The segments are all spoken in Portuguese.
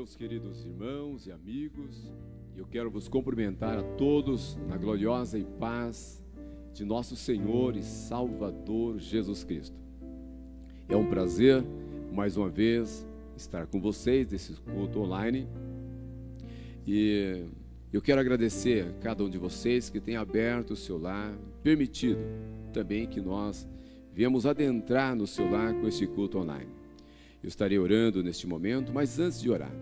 meus queridos irmãos e amigos. Eu quero vos cumprimentar a todos na gloriosa e paz de nosso Senhor e Salvador Jesus Cristo. É um prazer, mais uma vez, estar com vocês nesse culto online. E eu quero agradecer a cada um de vocês que tem aberto o seu lar, permitido também que nós viemos adentrar no seu lar com este culto online. Eu estarei orando neste momento, mas antes de orar,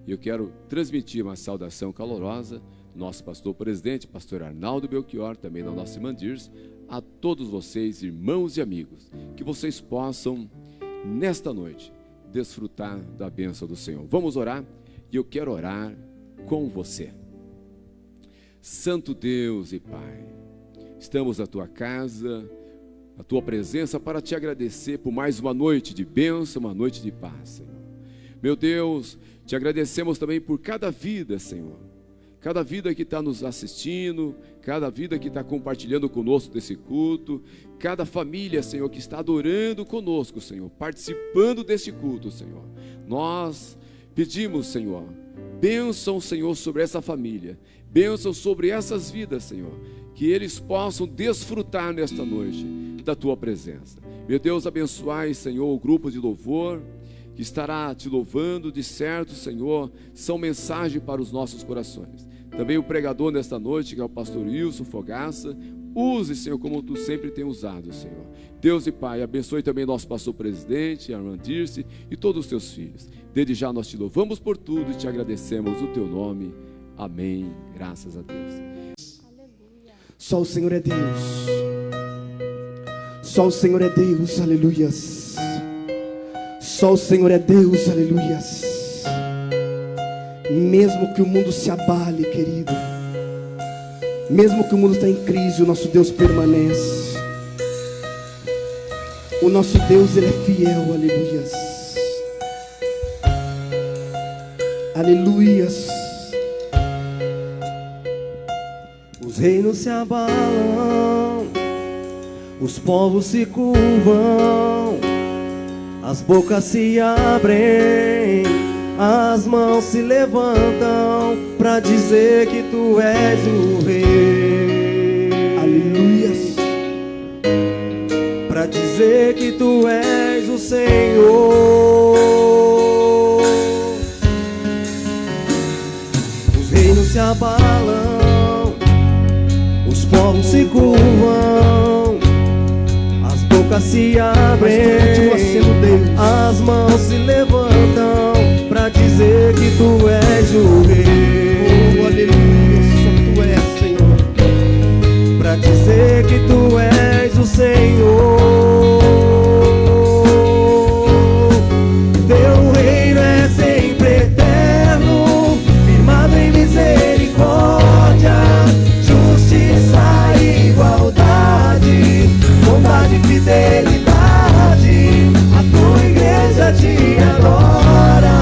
eu quero transmitir uma saudação calorosa do nosso pastor presidente, pastor Arnaldo Belchior, também da nossa irmã Dirce, a todos vocês, irmãos e amigos, que vocês possam, nesta noite, desfrutar da bênção do Senhor. Vamos orar, e eu quero orar com você. Santo Deus e Pai, estamos na tua casa, a tua presença para te agradecer por mais uma noite de bênção, uma noite de paz, Senhor. Meu Deus, te agradecemos também por cada vida, Senhor. Cada vida que está nos assistindo, cada vida que está compartilhando conosco desse culto, cada família, Senhor, que está adorando conosco, Senhor, participando desse culto, Senhor. Nós pedimos, Senhor, bênção, Senhor, sobre essa família, bênção sobre essas vidas, Senhor, que eles possam desfrutar nesta noite da tua presença. Meu Deus, abençoai, Senhor, o grupo de louvor que estará te louvando, de certo, Senhor, são mensagens para os nossos corações. Também o pregador nesta noite, que é o pastor Wilson Fogaça, use, Senhor, como tu sempre tem usado, Senhor. Deus e Pai, abençoe também nosso pastor presidente, a irmã Dirce e todos os teus filhos. Desde já nós te louvamos por tudo e te agradecemos o teu nome. Amém. Graças a Deus. Só o Senhor é Deus. Só o Senhor é Deus, aleluias. Só o Senhor é Deus, aleluias. Mesmo que o mundo se abale, querido, mesmo que o mundo está em crise, o nosso Deus permanece. O nosso Deus, Ele é fiel, aleluias. Aleluias. Os reinos se abalam, os povos se curvam, as bocas se abrem, as mãos se levantam para dizer que tu és o rei. Aleluias. Para dizer que tu és o Senhor. Os reinos se abalam, os povos se curvam, as bocas se abrem, as mãos se levantam para dizer que tu és o rei. Oh, aleluia, só tu és, Senhor. Para dizer que tu és o Senhor. Teu reino é sempre eterno, firmado em misericórdia, justiça e igualdade, bondade e fidelidade. A tua igreja te adora.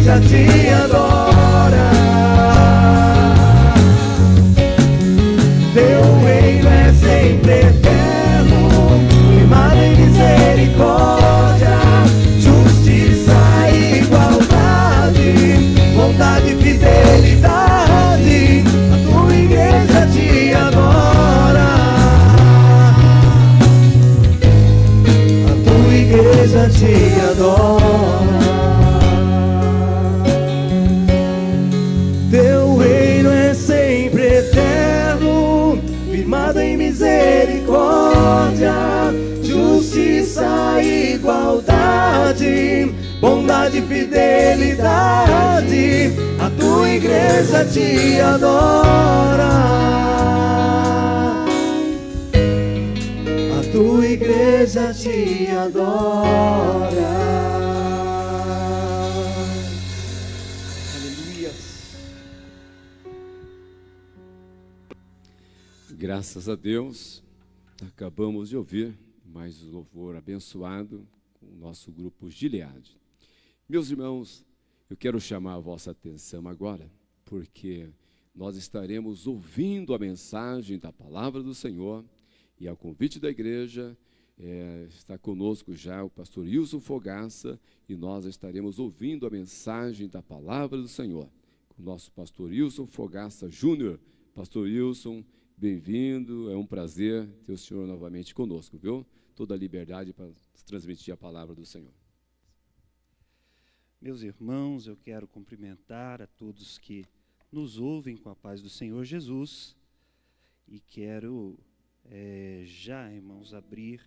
igreja te adora. Teu reino é sempre eterno, firmado em misericórdia, justiça e igualdade, bondade e fidelidade. A tua igreja te adora. A tua igreja te adora. Teu reino é sempre eterno, firmado em misericórdia, justiça e igualdade, bondade e fidelidade. A tua igreja te adora. A tua igreja te adora. Graças a Deus, acabamos de ouvir mais um louvor abençoado com o nosso grupo Gileade. Meus irmãos, eu quero chamar a vossa atenção agora, porque nós estaremos ouvindo a mensagem da palavra do Senhor, e ao convite da igreja, está conosco já o pastor Wilson Fogaça, e nós estaremos ouvindo a mensagem da palavra do Senhor, com o nosso pastor Wilson Fogaça Júnior. Pastor Wilson, bem-vindo, é um prazer ter o senhor novamente conosco, viu? Toda a liberdade para transmitir a palavra do Senhor. Meus irmãos, eu quero cumprimentar a todos que nos ouvem com a paz do Senhor Jesus e quero já, irmãos, abrir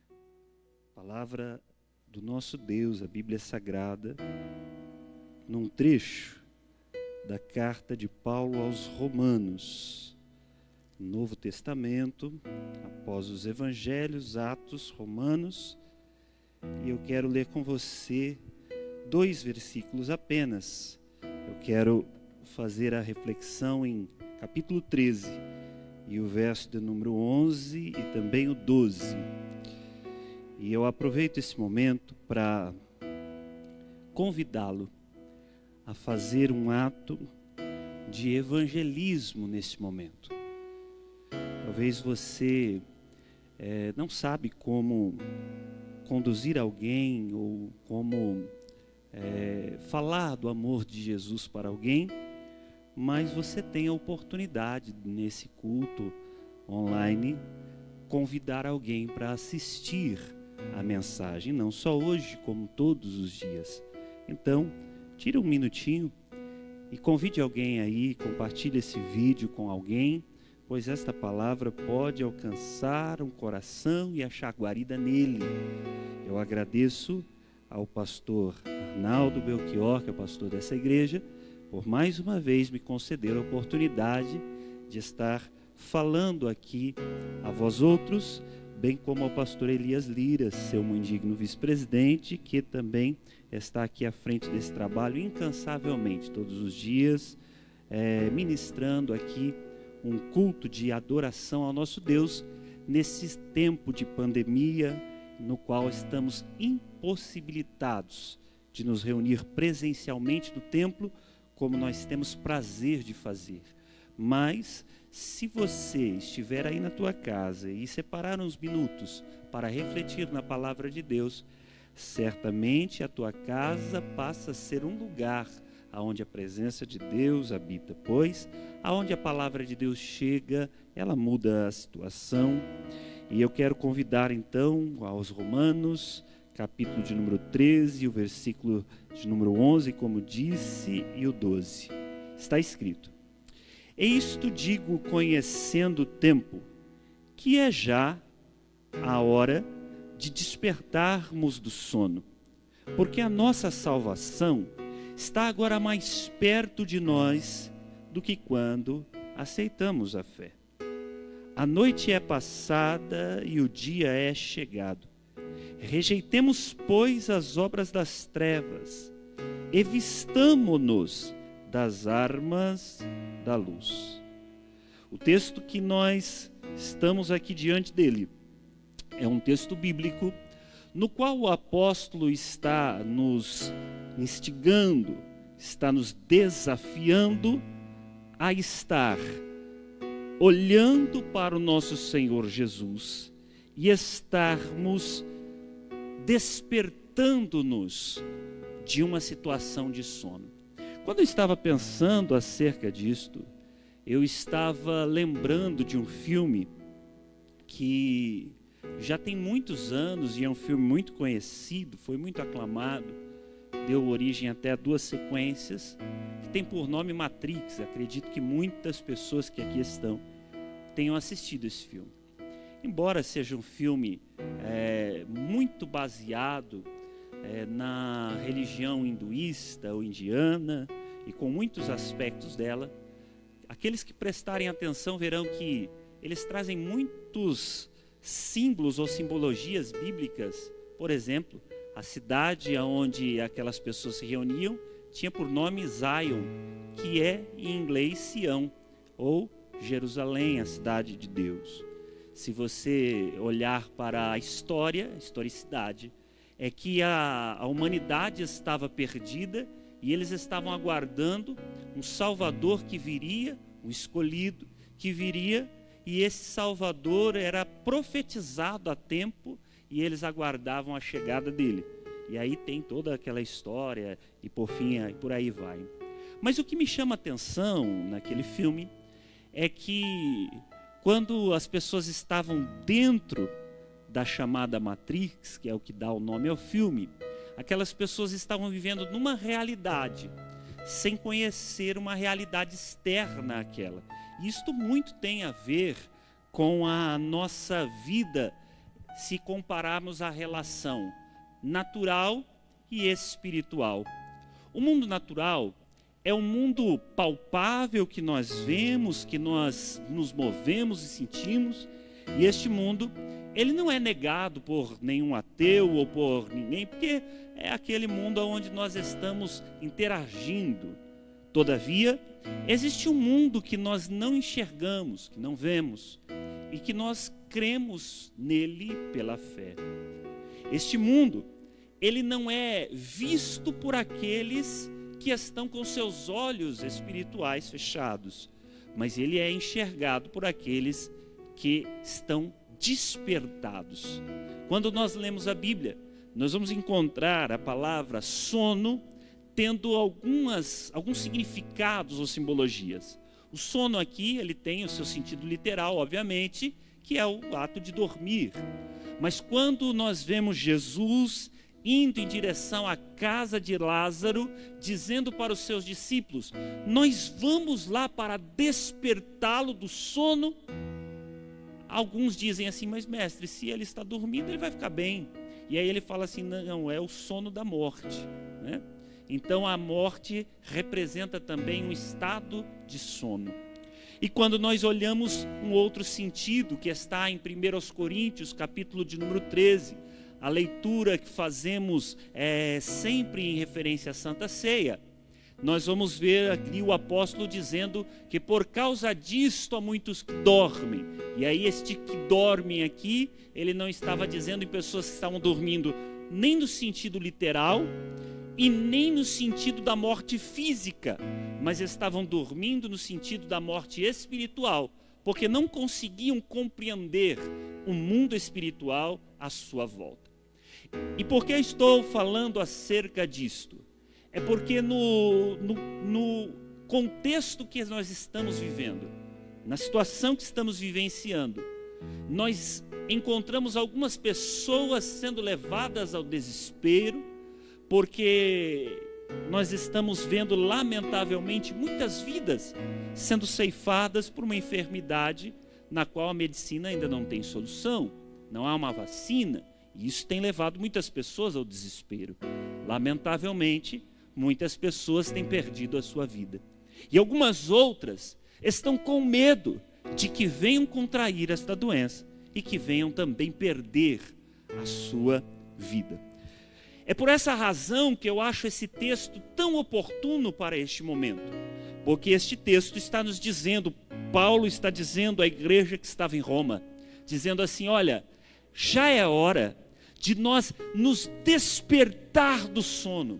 a palavra do nosso Deus, a Bíblia Sagrada, num trecho da carta de Paulo aos Romanos, Novo Testamento, após os Evangelhos, Atos, Romanos, e eu quero ler com você 2 versículos apenas. Eu quero fazer a reflexão em capítulo 13, e o verso de número 11 e também o 12. E eu aproveito esse momento para convidá-lo a fazer um ato de evangelismo nesse momento. Talvez você não sabe como conduzir alguém ou como falar do amor de Jesus para alguém, mas você tem a oportunidade nesse culto online convidar alguém para assistir a mensagem, não só hoje, como todos os dias. Então, tire um minutinho e convide alguém aí, compartilhe esse vídeo com alguém, pois esta palavra pode alcançar um coração e achar guarida nele. Eu agradeço ao pastor Arnaldo Belchior, que é o pastor dessa igreja, por mais uma vez me conceder a oportunidade de estar falando aqui a vós outros, bem como ao pastor Elias Lira, seu muito digno vice-presidente, que também está aqui à frente desse trabalho incansavelmente, todos os dias, ministrando aqui um culto de adoração ao nosso Deus, nesse tempo de pandemia, no qual estamos impossibilitados de nos reunir presencialmente no templo, como nós temos prazer de fazer. Mas, se você estiver aí na tua casa e separar uns minutos para refletir na palavra de Deus, certamente a tua casa passa a ser um lugar aonde a presença de Deus habita, pois aonde a palavra de Deus chega, ela muda a situação. E eu quero convidar então aos Romanos, capítulo de número 13, o versículo de número 11, como disse, e o 12. Está escrito: "E isto digo conhecendo o tempo, que é já a hora de despertarmos do sono, porque a nossa salvação está agora mais perto de nós do que quando aceitamos a fé. A noite é passada e o dia é chegado. Rejeitemos, pois, as obras das trevas e vistamo-nos das armas da luz." O texto que nós estamos aqui diante dele é um texto bíblico no qual o apóstolo está nos instigando está nos desafiando a estar olhando para o nosso Senhor Jesus e estarmos despertando-nos de uma situação de sono. Quando eu estava pensando acerca disto, eu estava lembrando de um filme que já tem muitos anos e é um filme muito conhecido, foi muito aclamado, deu origem até a 2 sequências, que tem por nome Matrix. Acredito que muitas pessoas que aqui estão tenham assistido esse filme. Embora seja um filme muito baseado na religião hinduísta ou indiana e com muitos aspectos dela, aqueles que prestarem atenção verão que eles trazem muitos símbolos ou simbologias bíblicas. Por exemplo, a cidade onde aquelas pessoas se reuniam tinha por nome Zion, que é em inglês Sião, ou Jerusalém, a cidade de Deus. Se você olhar para a historicidade, é que a humanidade estava perdida e eles estavam aguardando um Salvador que viria, um escolhido que viria, e esse Salvador era profetizado há tempo e eles aguardavam a chegada dele. E aí tem toda aquela história e por fim, por aí vai. Mas o que me chama a atenção naquele filme é que quando as pessoas estavam dentro da chamada Matrix, que é o que dá o nome ao filme, aquelas pessoas estavam vivendo numa realidade, sem conhecer uma realidade externa àquela. E isto muito tem a ver com a nossa vida, se compararmos a relação natural e espiritual. O mundo natural é um mundo palpável que nós vemos, que nós nos movemos e sentimos, e este mundo, ele não é negado por nenhum ateu ou por ninguém, porque é aquele mundo onde nós estamos interagindo. Todavia, existe um mundo que nós não enxergamos, que não vemos, e que nós cremos nele pela fé. Este mundo, ele não é visto por aqueles que estão com seus olhos espirituais fechados, mas ele é enxergado por aqueles que estão despertados. Quando nós lemos a Bíblia, nós vamos encontrar a palavra sono tendo alguns significados ou simbologias. O sono aqui, ele tem o seu sentido literal, obviamente, que é o ato de dormir. Mas quando nós vemos Jesus indo em direção à casa de Lázaro, dizendo para os seus discípulos: nós vamos lá para despertá-lo do sono. Alguns dizem assim: mas mestre, se ele está dormindo, ele vai ficar bem. E aí ele fala assim: não, é o sono da morte, né? Então a morte representa também um estado de sono. E quando nós olhamos um outro sentido, que está em 1 Coríntios, capítulo de número 13, a leitura que fazemos sempre em referência à Santa Ceia, nós vamos ver ali o apóstolo dizendo que por causa disto há muitos que dormem. E aí este que dormem aqui, ele não estava dizendo em pessoas que estavam dormindo nem no sentido literal e nem no sentido da morte física, mas estavam dormindo no sentido da morte espiritual, porque não conseguiam compreender o mundo espiritual à sua volta. E por que estou falando acerca disto? É porque no contexto que nós estamos vivendo, na situação que estamos vivenciando, nós encontramos algumas pessoas sendo levadas ao desespero, porque nós estamos vendo, lamentavelmente, muitas vidas sendo ceifadas por uma enfermidade na qual a medicina ainda não tem solução, não há uma vacina, e isso tem levado muitas pessoas ao desespero. Lamentavelmente, muitas pessoas têm perdido a sua vida. E algumas outras estão com medo de que venham contrair esta doença e que venham também perder a sua vida. É por essa razão que eu acho esse texto tão oportuno para este momento, porque este texto está nos dizendo, Paulo está dizendo à igreja que estava em Roma, dizendo assim: olha, já é hora de nós nos despertar do sono,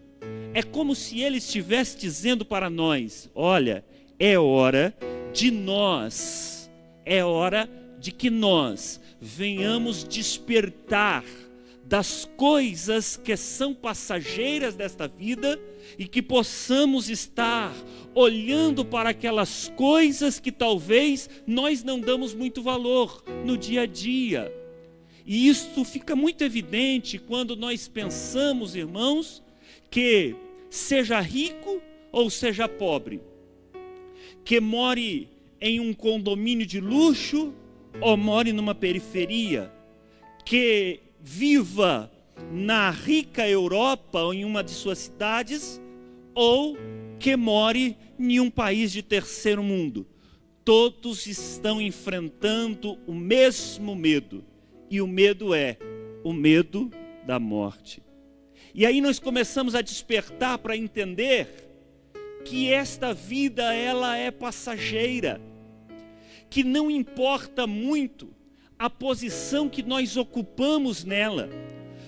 É como se ele estivesse dizendo para nós: olha, é hora de nós, é hora de que nós venhamos despertar das coisas que são passageiras desta vida e que possamos estar olhando para aquelas coisas que talvez nós não damos muito valor no dia a dia. E isso fica muito evidente quando nós pensamos, irmãos, que seja rico ou seja pobre, que more em um condomínio de luxo ou more numa periferia, que viva na rica Europa ou em uma de suas cidades, ou que more em um país de terceiro mundo. Todos estão enfrentando o mesmo medo, e o medo é o medo da morte. E aí nós começamos a despertar para entender que esta vida, ela é passageira, que não importa muito a posição que nós ocupamos nela,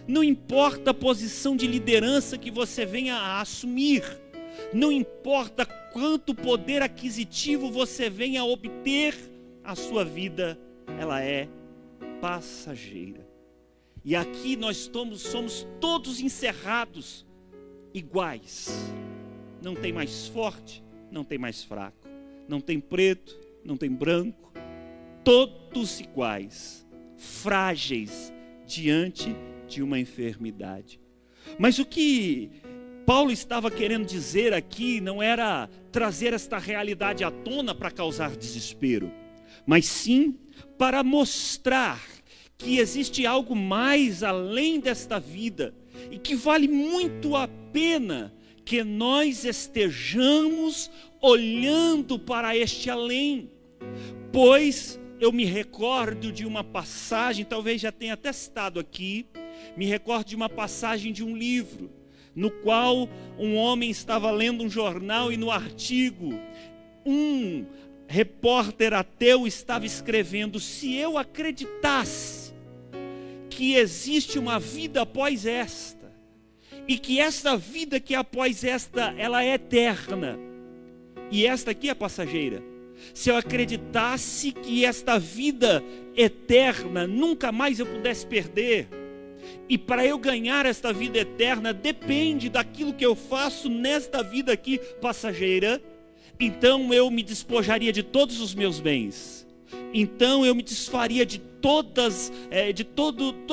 não importa a posição de liderança que você venha a assumir, não importa quanto poder aquisitivo você venha a obter, a sua vida, ela é passageira. E aqui nós somos todos encerrados iguais. Não tem mais forte, não tem mais fraco, não tem preto, não tem branco, todos iguais, frágeis diante de uma enfermidade. Mas o que Paulo estava querendo dizer aqui não era trazer esta realidade à tona para causar desespero, mas sim para mostrar que existe algo mais além desta vida e que vale muito a pena que nós estejamos olhando para este além. Pois eu me recordo de uma passagem, talvez já tenha até citado aqui, me recordo de uma passagem de um livro, no qual um homem estava lendo um jornal e no artigo, um repórter ateu estava escrevendo: se eu acreditasse que existe uma vida após esta, e que esta vida que é após esta, ela é eterna, e esta aqui é passageira, se eu acreditasse que esta vida eterna nunca mais eu pudesse perder, e para eu ganhar esta vida eterna depende daquilo que eu faço nesta vida aqui passageira, então eu me despojaria de todos os meus bens, então eu me desfaria de tudo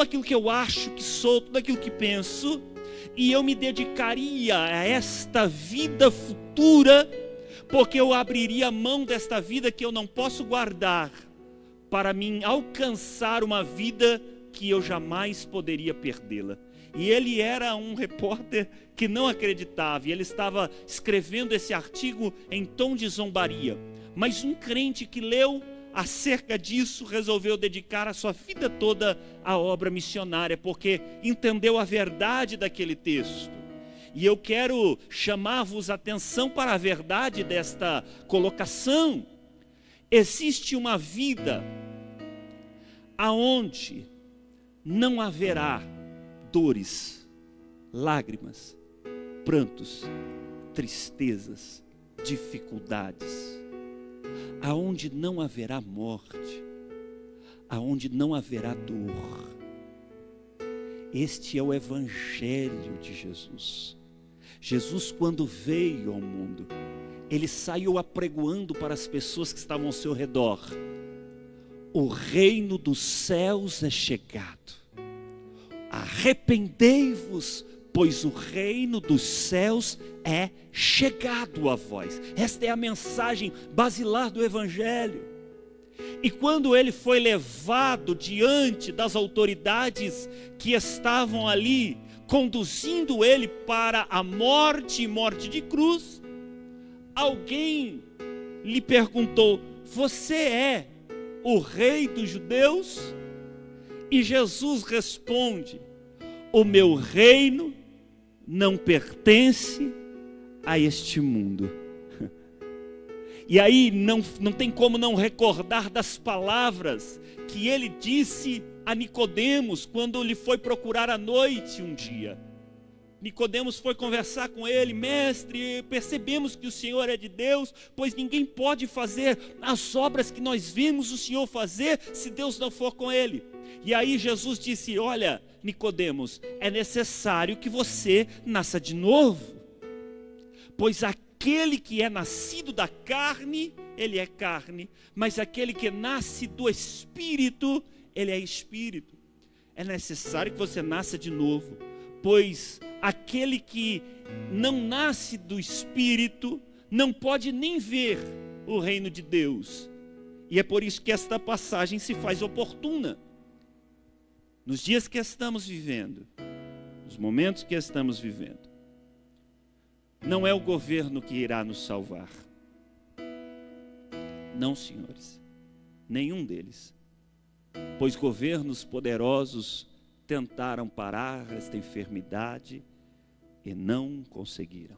aquilo que eu acho que sou, tudo aquilo que penso, e eu me dedicaria a esta vida futura, porque eu abriria mão desta vida que eu não posso guardar, para mim alcançar uma vida que eu jamais poderia perdê-la. E ele era um repórter que não acreditava, e ele estava escrevendo esse artigo em tom de zombaria. Mas um crente que leu acerca disso resolveu dedicar a sua vida toda à obra missionária, porque entendeu a verdade daquele texto. E eu quero chamar-vos a atenção para a verdade desta colocação. Existe uma vida aonde não haverá dores, lágrimas, prantos, tristezas, dificuldades, aonde não haverá morte, aonde não haverá dor. Este é o Evangelho de Jesus. Jesus, quando veio ao mundo, ele saiu apregoando para as pessoas que estavam ao seu redor: o reino dos céus é chegado, arrependei-vos, pois o reino dos céus é chegado a vós. Esta é a mensagem basilar do Evangelho. E quando ele foi levado diante das autoridades que estavam ali, conduzindo ele para a morte e morte de cruz, alguém lhe perguntou: você é o rei dos judeus? E Jesus responde: o meu reino não pertence a este mundo. E aí não tem como não recordar das palavras que ele disse a Nicodemos quando lhe foi procurar à noite um dia. Nicodemos foi conversar com ele: mestre, percebemos que o Senhor é de Deus, pois ninguém pode fazer as obras que nós vimos o Senhor fazer, se Deus não for com ele. E aí Jesus disse: olha, Nicodemos, é necessário que você nasça de novo, pois aquele que é nascido da carne, ele é carne, mas aquele que nasce do Espírito, ele é Espírito. É necessário que você nasça de novo, pois aquele que não nasce do Espírito não pode nem ver o reino de Deus. E é por isso que esta passagem se faz oportuna. Nos dias que estamos vivendo, nos momentos que estamos vivendo, não é o governo que irá nos salvar. Não, senhores, nenhum deles. Pois governos poderosos tentaram parar esta enfermidade e não conseguiram.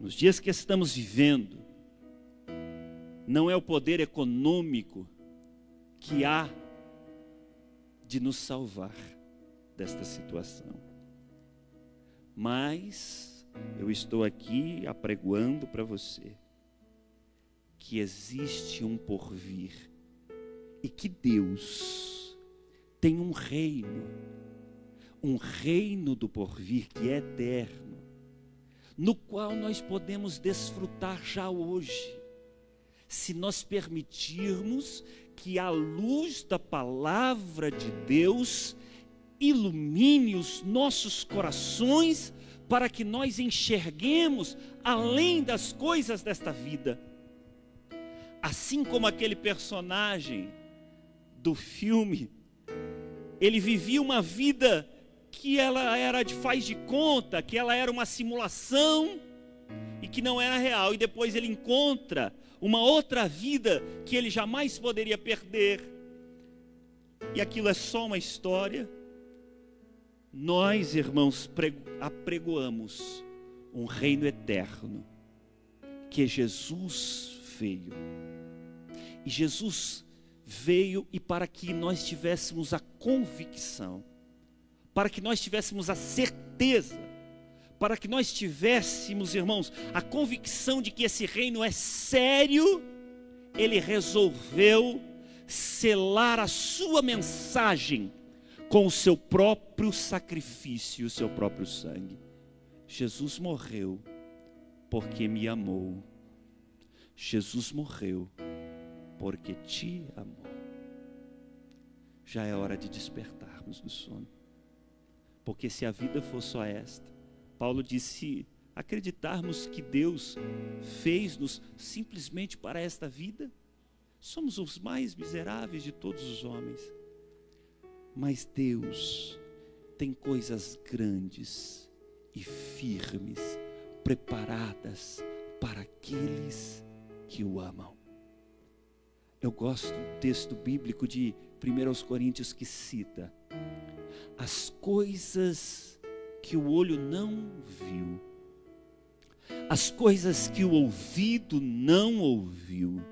Nos dias que estamos vivendo, não é o poder econômico que há de nos salvar desta situação. Mas eu estou aqui apregoando para você que existe um porvir e que Deus tem um reino do porvir que é eterno, no qual nós podemos desfrutar já hoje, se nós permitirmos que a luz da palavra de Deus ilumine os nossos corações, para que nós enxerguemos além das coisas desta vida. Assim como aquele personagem do filme, ele vivia uma vida que ela era de faz de conta, que ela era uma simulação e que não era real, e depois ele encontra uma outra vida que ele jamais poderia perder, e aquilo é só uma história. Nós, irmãos, apregoamos um reino eterno, que Jesus veio. E Jesus veio e para que nós tivéssemos a convicção, para que nós tivéssemos a certeza, para que nós tivéssemos, irmãos, a convicção de que esse reino é sério, ele resolveu selar a sua mensagem com o seu próprio sacrifício, o seu próprio sangue. Jesus morreu porque me amou. Jesus morreu porque te amou. Já é hora de despertarmos do sono. Porque se a vida for só esta, Paulo disse, acreditarmos que Deus fez-nos simplesmente para esta vida, somos os mais miseráveis de todos os homens. Mas Deus tem coisas grandes e firmes, preparadas para aqueles que o amam. Eu gosto do texto bíblico de 1 Coríntios que cita: as coisas que o olho não viu, as coisas que o ouvido não ouviu,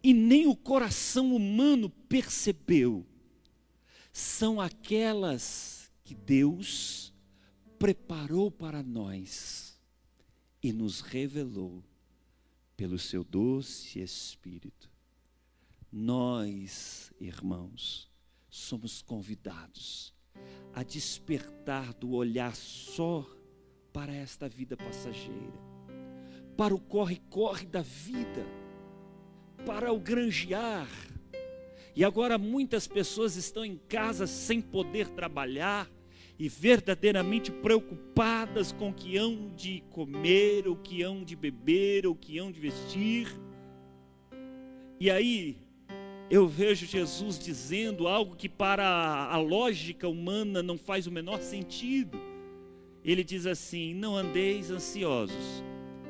e nem o coração humano percebeu, são aquelas que Deus preparou para nós e nos revelou pelo seu doce Espírito. Nós, irmãos, somos convidados a despertar do olhar só para esta vida passageira, para o corre-corre da vida, para o granjear. E agora muitas pessoas estão em casa sem poder trabalhar e verdadeiramente preocupadas com o que hão de comer, o que hão de beber, o que hão de vestir. E aí eu vejo Jesus dizendo algo que para a lógica humana não faz o menor sentido. Ele diz assim: não andeis ansiosos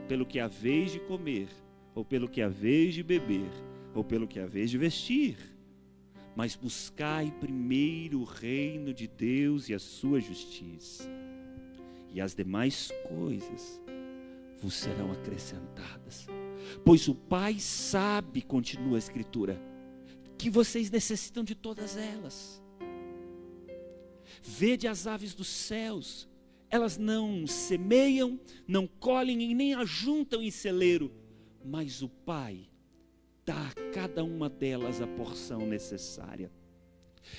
pelo que haveis de comer, ou pelo que haveis de beber, ou pelo que haveis de vestir, mas buscai primeiro o reino de Deus e a sua justiça, e as demais coisas vos serão acrescentadas. Pois o Pai sabe, continua a Escritura, que vocês necessitam de todas elas. Vede as aves dos céus, elas não semeiam, não colhem e nem ajuntam em celeiro, mas o Pai dá a cada uma delas a porção necessária.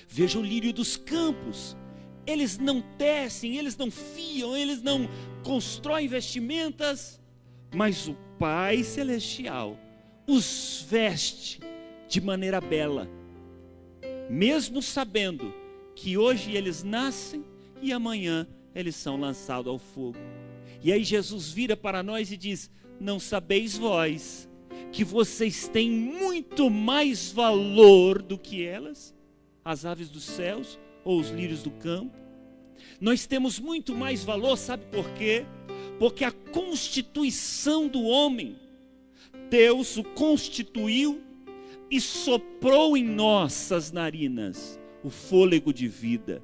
Veja o lírio dos campos, eles não tecem, eles não fiam, eles não constroem vestimentas, mas o Pai Celestial os veste de maneira bela, mesmo sabendo que hoje eles nascem e amanhã eles são lançados ao fogo. E aí Jesus vira para nós e diz: não sabeis vós que vocês têm muito mais valor do que elas, as aves dos céus ou os lírios do campo? Nós temos muito mais valor, sabe por quê? Porque a constituição do homem, Deus o constituiu e soprou em nossas narinas o fôlego de vida,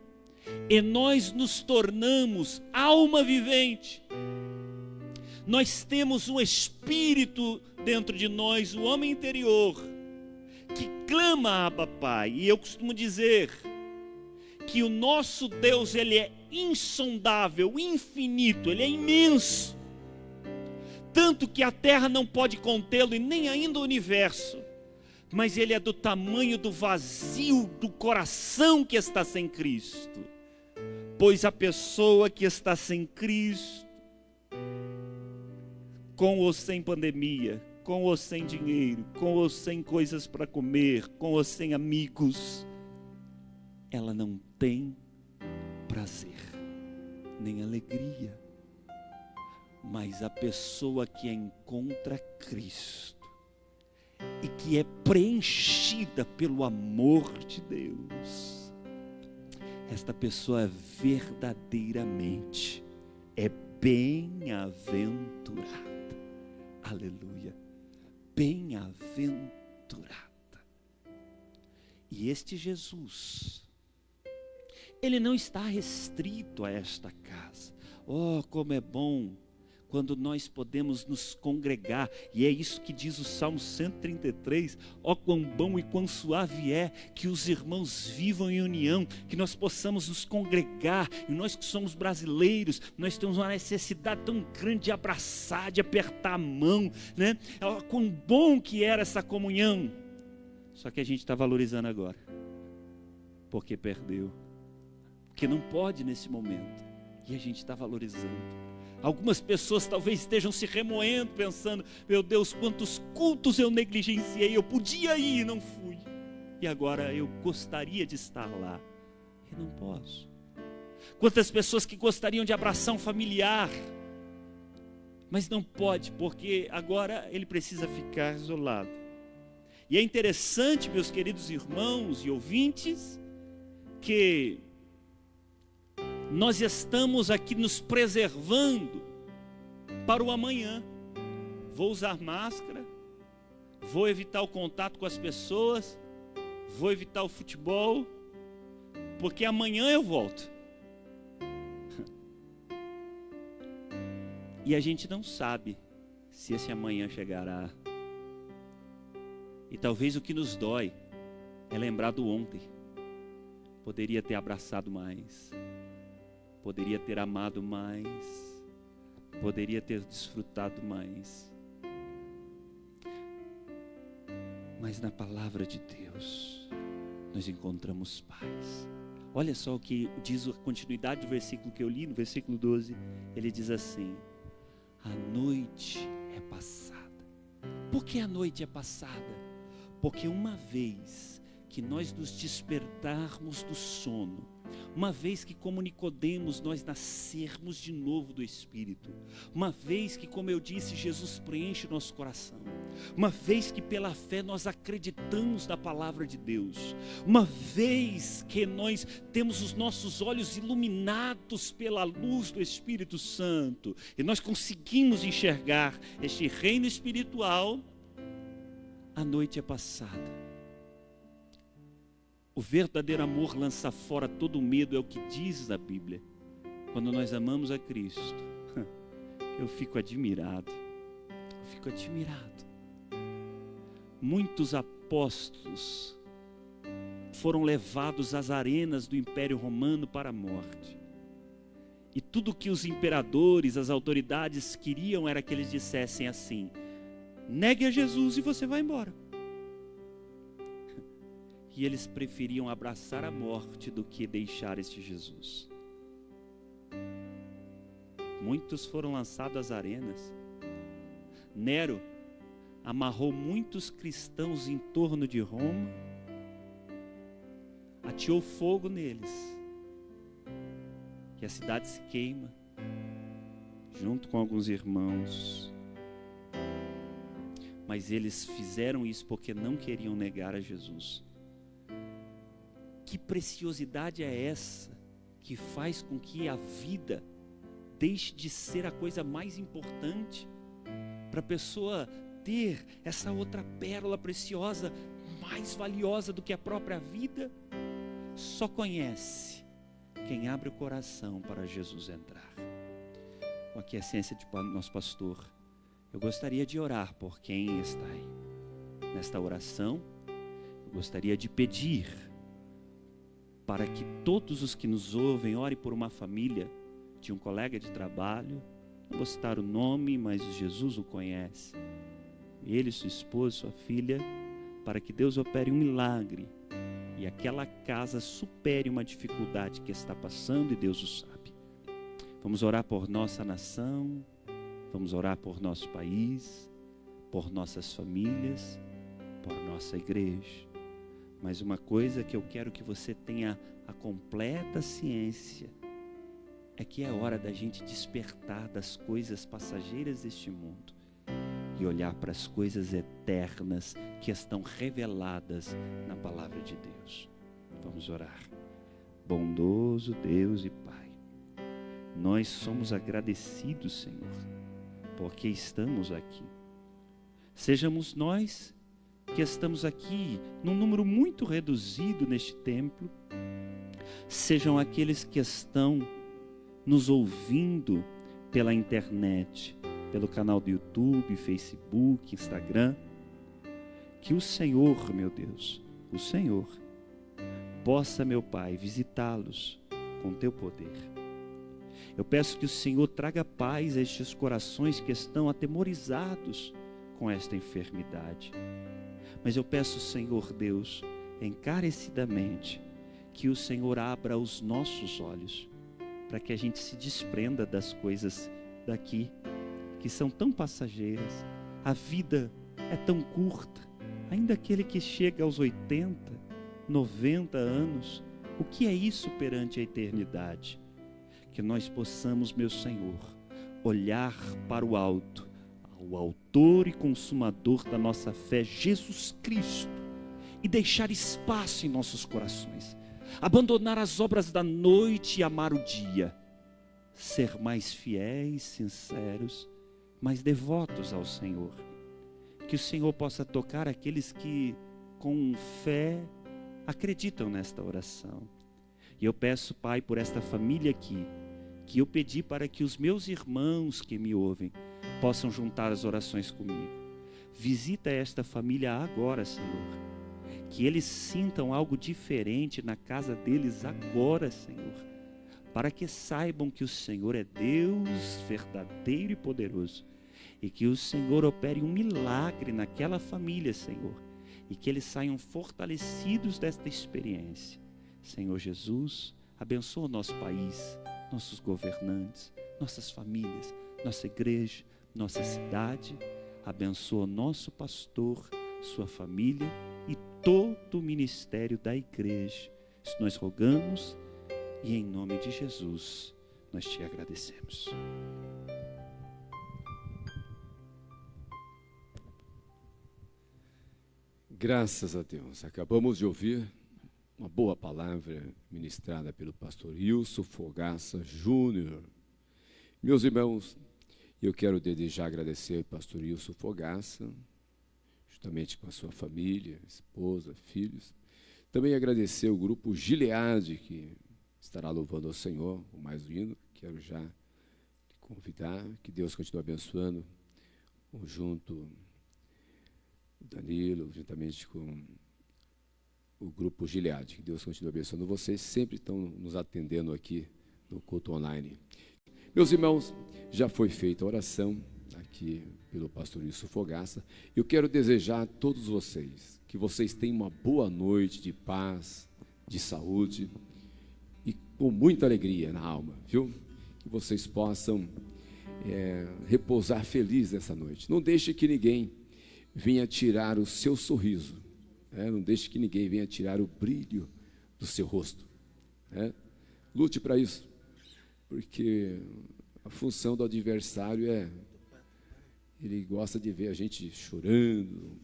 e nós nos tornamos alma vivente. Nós temos um espírito dentro de nós, o homem interior, que clama Abba Pai. E eu costumo dizer que o nosso Deus, ele é insondável, infinito, ele é imenso, tanto que a terra não pode contê-lo e nem ainda o universo, mas ele é do tamanho do vazio do coração que está sem Cristo, pois a pessoa que está sem Cristo, com ou sem pandemia, com ou sem dinheiro, com ou sem coisas para comer, com ou sem amigos, ela não tem prazer, nem alegria. Mas a pessoa que encontra Cristo e que é preenchida pelo amor de Deus, esta pessoa verdadeiramente é bem-aventurada. Aleluia, bem-aventurada. E este Jesus, ele não está restrito a esta casa. Oh, como é bom quando nós podemos nos congregar, e é isso que diz o Salmo 133, ó quão bom e quão suave é que os irmãos vivam em união, que nós possamos nos congregar, e nós que somos brasileiros, nós temos uma necessidade tão grande de abraçar, de apertar a mão, né? Ó, quão bom que era essa comunhão, só que a gente está valorizando agora, porque perdeu, porque não pode nesse momento, e a gente está valorizando. Algumas pessoas talvez estejam se remoendo, pensando: meu Deus, quantos cultos eu negligenciei, eu podia ir e não fui, e agora eu gostaria de estar lá, e não posso. Quantas pessoas que gostariam de abraçar um familiar, mas não pode, porque agora ele precisa ficar isolado. E é interessante, meus queridos irmãos e ouvintes, que nós estamos aqui nos preservando para o amanhã. Vou usar máscara, vou evitar o contato com as pessoas, vou evitar o futebol, porque amanhã eu volto. E a gente não sabe se esse amanhã chegará. E talvez o que nos dói é lembrar do ontem. Poderia ter abraçado mais, poderia ter amado mais, poderia ter desfrutado mais. Mas na palavra de Deus nós encontramos paz. Olha só o que diz a continuidade do versículo que eu li, no versículo 12. Ele diz assim: a noite é passada. Por que a noite é passada? Porque uma vez que nós nos despertarmos do sono, uma vez que, como Nicodemos, nós nascermos de novo do Espírito, uma vez que, como eu disse, Jesus preenche o nosso coração, uma vez que pela fé nós acreditamos na palavra de Deus, uma vez que nós temos os nossos olhos iluminados pela luz do Espírito Santo, e nós conseguimos enxergar este reino espiritual, a noite é passada. O verdadeiro amor lança fora todo medo, é o que diz a Bíblia. Quando nós amamos a Cristo, eu fico admirado. Muitos apóstolos foram levados às arenas do Império Romano para a morte. E tudo que os imperadores, as autoridades queriam era que eles dissessem assim: negue a Jesus e você vai embora. E eles preferiam abraçar a morte do que deixar este Jesus. Muitos foram lançados às arenas. Nero amarrou muitos cristãos em torno de Roma, ateou fogo neles, e a cidade se queima, junto com alguns irmãos. Mas eles fizeram isso porque não queriam negar a Jesus. Que preciosidade é essa que faz com que a vida deixe de ser a coisa mais importante, para a pessoa ter essa outra pérola preciosa, mais valiosa do que a própria vida? Só conhece quem abre o coração para Jesus entrar. Com a aquiescência de nosso pastor, eu gostaria de orar por quem está aí. Nesta oração, eu gostaria de pedir para que todos os que nos ouvem orem por uma família, de um colega de trabalho. Não vou citar o nome, mas Jesus o conhece. Ele, sua esposa, sua filha, para que Deus opere um milagre e aquela casa supere uma dificuldade que está passando, e Deus o sabe. Vamos orar por nossa nação, vamos orar por nosso país, por nossas famílias, por nossa igreja. Mas uma coisa que eu quero que você tenha a completa ciência é que é hora da gente despertar das coisas passageiras deste mundo e olhar para as coisas eternas que estão reveladas na palavra de Deus. Vamos orar. Bondoso Deus e Pai, nós somos agradecidos, Senhor, porque estamos aqui. Sejamos nós que estamos aqui num número muito reduzido neste templo, sejam aqueles que estão nos ouvindo pela internet, pelo canal do YouTube, Facebook, Instagram, que o Senhor, meu Deus, o Senhor, possa, meu Pai, visitá-los com teu poder. Eu peço que o Senhor traga paz a estes corações que estão atemorizados com esta enfermidade. Mas eu peço, Senhor Deus, encarecidamente, que o Senhor abra os nossos olhos, para que a gente se desprenda das coisas daqui, que são tão passageiras. A vida é tão curta. Ainda aquele que chega aos 80, 90 anos, o que é isso perante a eternidade? Que nós possamos, meu Senhor, olhar para o alto, ao autor e consumador da nossa fé, Jesus Cristo, e deixar espaço em nossos corações, abandonar as obras da noite e amar o dia, ser mais fiéis, sinceros, mais devotos ao Senhor. Que o Senhor possa tocar aqueles que com fé acreditam nesta oração. E eu peço, Pai, por esta família aqui, que eu pedi para que os meus irmãos que me ouvem possam juntar as orações comigo. Visita esta família agora, Senhor. Que eles sintam algo diferente na casa deles agora, Senhor. Para que saibam que o Senhor é Deus verdadeiro e poderoso. E que o Senhor opere um milagre naquela família, Senhor. E que eles saiam fortalecidos desta experiência. Senhor Jesus, abençoa o nosso país, nossos governantes, nossas famílias, nossa igreja, nossa cidade. Abençoa o nosso pastor, sua família e todo o ministério da igreja. Isso nós rogamos e em nome de Jesus nós te agradecemos. Graças a Deus. Acabamos de ouvir uma boa palavra ministrada pelo pastor Wilson Fogaça Júnior. Meus irmãos, eu quero desde já agradecer ao pastor Wilson Fogaça, juntamente com a sua família, esposa, filhos. Também agradecer o grupo Gileade, que estará louvando ao Senhor, o mais lindo. Quero já te convidar, que Deus continue abençoando, junto Danilo, juntamente com o grupo Gileade. Que Deus continue abençoando vocês, sempre estão nos atendendo aqui no culto online. Meus irmãos, já foi feita a oração aqui pelo pastor Wilson Fogaça. Eu quero desejar a todos vocês que vocês tenham uma boa noite de paz, de saúde e com muita alegria na alma, viu? Que vocês possam repousar feliz nessa noite. Não deixe que ninguém venha tirar o seu sorriso, não deixe que ninguém venha tirar o brilho do seu rosto. Lute para isso, porque a função do adversário ele gosta de ver a gente chorando,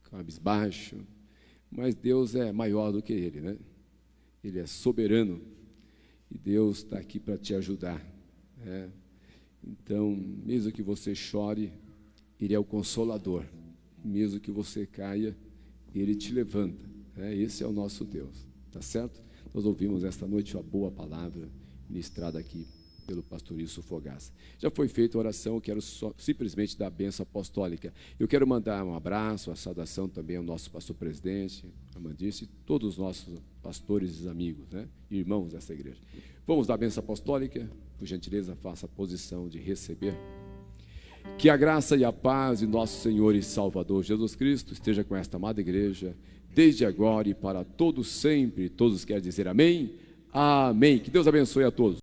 cabisbaixo, mas Deus é maior do que ele, né? Ele é soberano e Deus está aqui para te ajudar. Então, mesmo que você chore, Ele é o Consolador. Mesmo que você caia, Ele te levanta. Esse é o nosso Deus, tá certo? Nós ouvimos esta noite uma boa palavra ministrada aqui pelo pastor Wilson Fogaça. Já foi feita a oração, eu quero simplesmente dar a bênção apostólica. Eu quero mandar um abraço, uma saudação também ao nosso pastor presidente, Amandice, e todos os nossos pastores e amigos, irmãos dessa igreja. Vamos dar a bênção apostólica, por gentileza, faça a posição de receber. Que a graça e a paz de nosso Senhor e Salvador Jesus Cristo esteja com esta amada igreja, desde agora e para todos sempre. Todos querem dizer amém? Amém. Que Deus abençoe a todos.